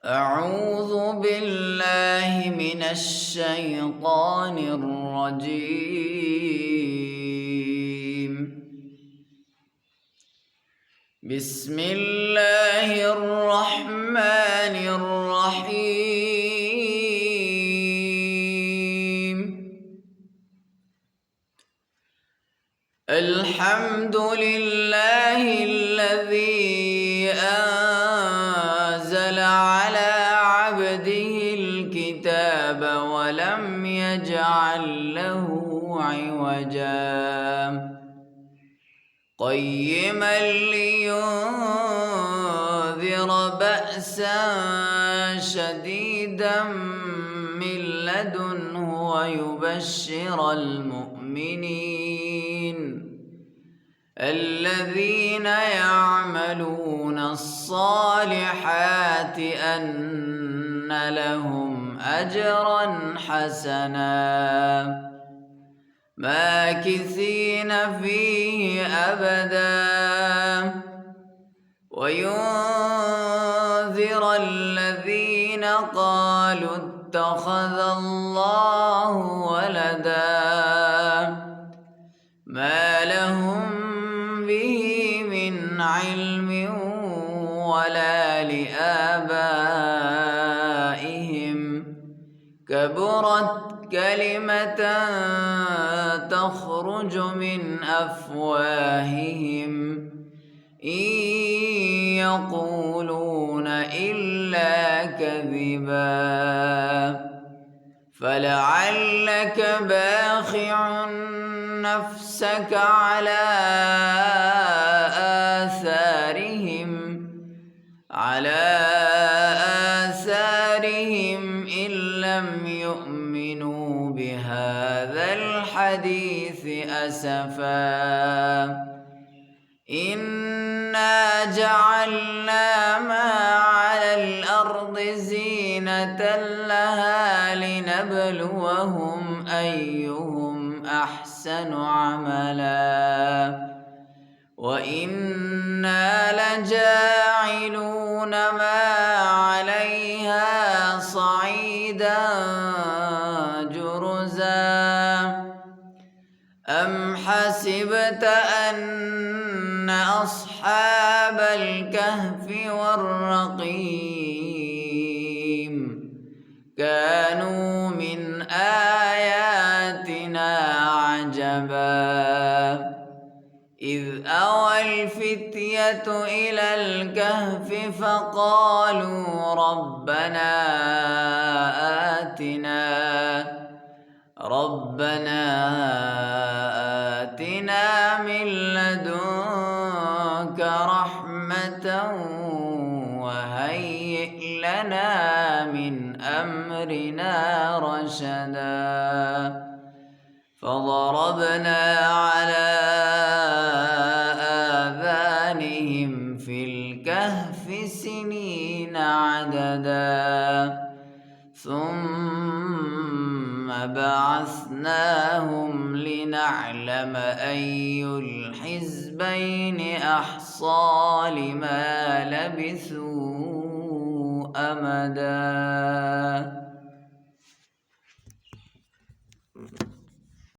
أعوذ بالله من الشيطان الرجيم. بسم الله الرحمن الرحيم. الحمد لله الذي أنزل على عبده الكتاب ولم يجعل له عوجا قيما لينذر بأسا شديدا من لدنه ويبشر المؤمنين الذين يعملون الصالحات أن لهم أجرا حسنا ماكثين فيه أبدا وينذر الذين قالوا اتخذ الله ولدا ما لهم به من علم ولا لآبائهم كبرت كلمة تخرج من أفواههم إن يقولون إلا كذبا فلعلك باخع نفسك على آثارهم إن لم يؤمنوا بهذا الحديث أسفا إنا جعلنا ما على الأرض زينة لها لنبلوهم أيهم أحسن عملا وإنا لجاعلون ما عليها صعيدا جرزا أم حسبت أن أصحاب الكهف والرقيم كانوا من آياتنا عجبا إذ أوى الفتية إلى الكهف فقالوا ربنا آتنا من لدنك رحمة وهيئ لنا من أمرنا رشدا فضربنا على آذانهم في الكهف سنين عددا ثم بعثناهم لنعلم أي الحزبين أحصى لما لبثوا أمدا.